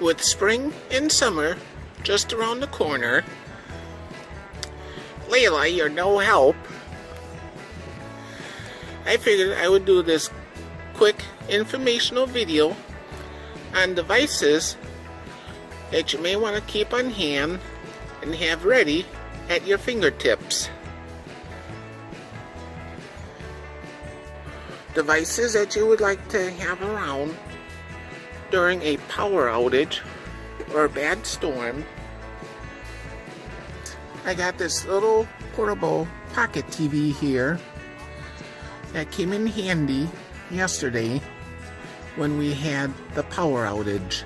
With spring and summer just around the corner, Layla, you're no help. I figured I would do this quick informational video on devices that you may want to keep on hand and have ready at your fingertips. Devices that you would like to have around during a power outage or a bad storm. I got this little portable pocket TV here that came in handy yesterday when we had the power outage.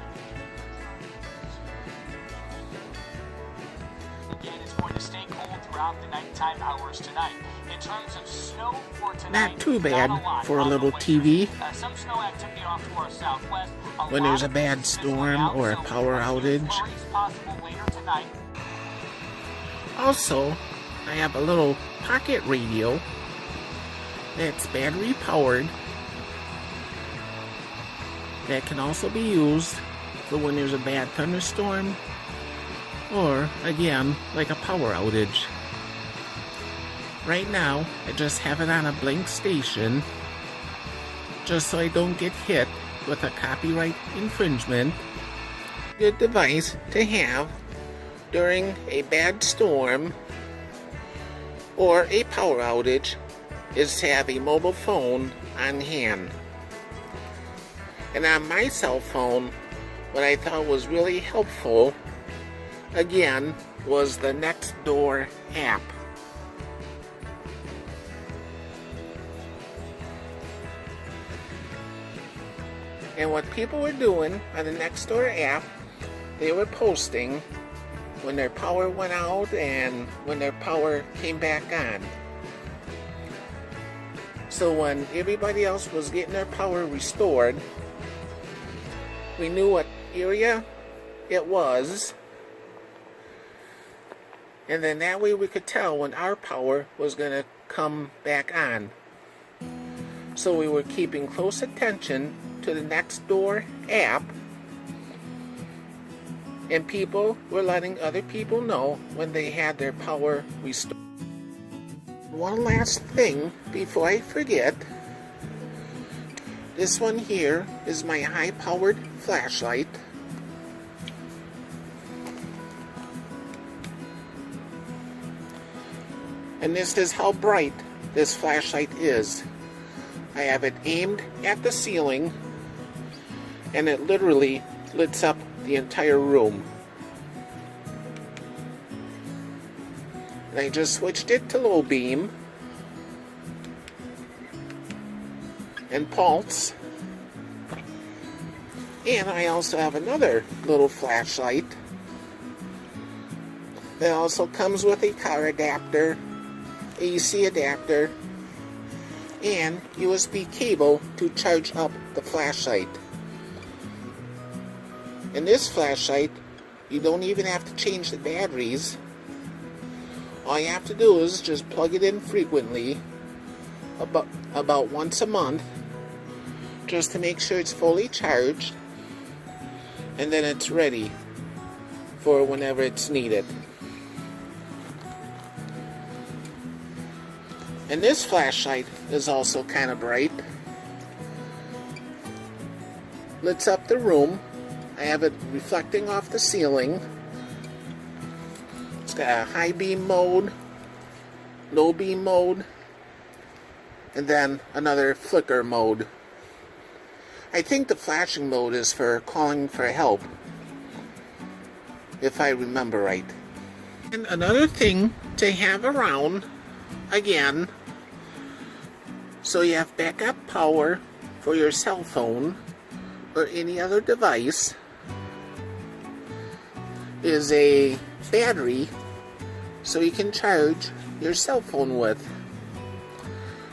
Again, it's going to stay cold throughout the nighttime hours tonight. In terms of snow for tonight, not too bad for a little TV. Some snow activity off to our southwest. When there's a bad storm or a power outage. Also, I have a little pocket radio that's battery powered that can also be used for when there's a bad thunderstorm or, again, like a power outage. Right now, I just have it on a blank station just so I don't get hit with a copyright infringement. Good device to have during a bad storm or a power outage is to have a mobile phone on hand. And on my cell phone, what I thought was really helpful, again, was the Nextdoor app. And what people were doing on the Nextdoor app, they were posting when their power went out and when their power came back on. So when everybody else was getting their power restored, we knew what area it was, and then that way we could tell when our power was going to come back on. So we were keeping close attention to the Nextdoor app, and people were letting other people know when they had their power restored. One last thing before I forget, this one here is my high-powered flashlight. And this is how bright this flashlight is. I have it aimed at the ceiling, and it literally lights up the entire room. And I just switched it to low beam and pulse. And I also have another little flashlight that also comes with a car adapter, AC adapter, and USB cable to charge up the flashlight. And this flashlight, you don't even have to change the batteries. All you have to do is just plug it in frequently, about once a month, just to make sure it's fully charged, and then it's ready for whenever it's needed. And this flashlight is also kind of bright. Lights up the room. I have it reflecting off the ceiling. It's got a high beam mode, low beam mode, and then another flicker mode. I think the flashing mode is for calling for help, if I remember right. And another thing to have around, again, so you have backup power for your cell phone or any other device, is a battery so you can charge your cell phone with.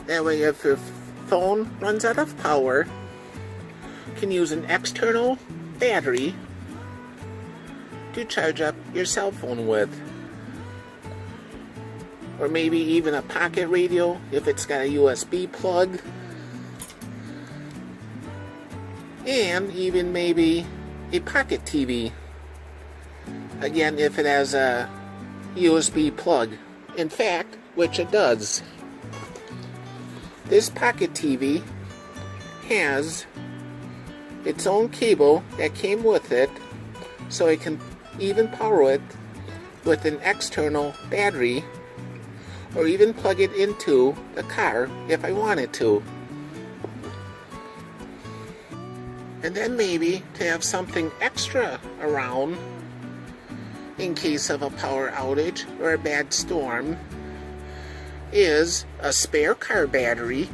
That way, if your phone runs out of power, you can use an external battery to charge up your cell phone with. Or maybe even a pocket radio if it's got a USB plug. And even maybe a pocket TV. Again, if it has a USB plug. In fact, which it does. This pocket TV has its own cable that came with it, so I can even power it with an external battery, or even plug it into the car if I wanted to. And then maybe to have something extra around in case of a power outage or a bad storm is a spare car battery.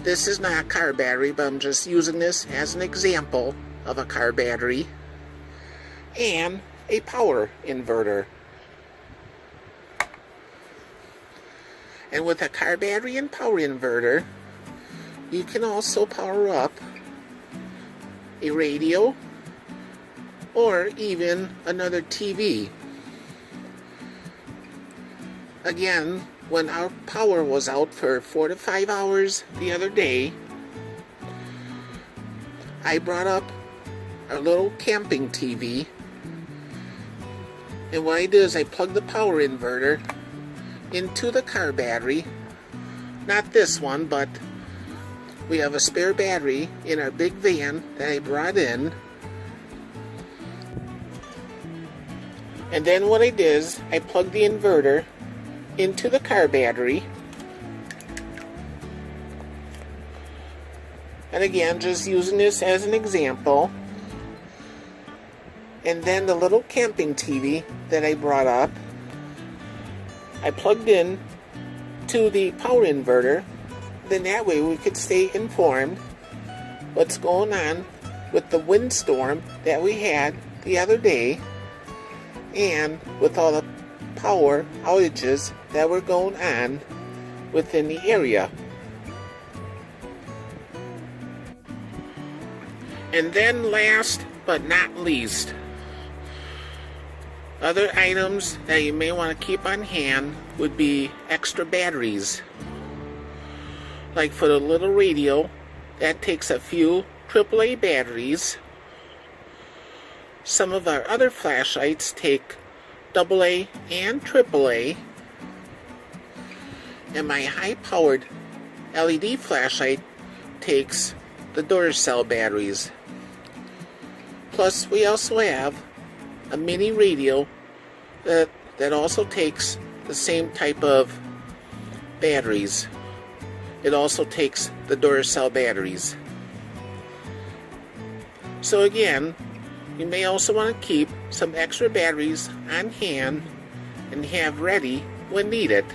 This is not a car battery, but I'm just using this as an example of a car battery, and a power inverter. And with a car battery and power inverter, you can also power up a radio or even another TV. Again, when our power was out for 4 to 5 hours the other day, I brought up a little camping TV, and what I did is I plugged the power inverter into the car battery. Not this one, but we have a spare battery in our big van that I brought in. And then what I did is I plugged the inverter into the car battery. And again, just using this as an example. And then the little camping TV that I brought up, I plugged in to the power inverter. Then that way we could stay informed what's going on with the windstorm that we had the other day, and with all the power outages that were going on within the area. And then last but not least, other items that you may want to keep on hand would be extra batteries. Like for the little radio, that takes a few AAA batteries. Some of our other flashlights take AA and AAA. And my high-powered LED flashlight takes the Duracell batteries. Plus, we also have a mini radio that also takes the same type of batteries. It also takes the Duracell batteries. So again, you may also want to keep some extra batteries on hand and have ready when needed.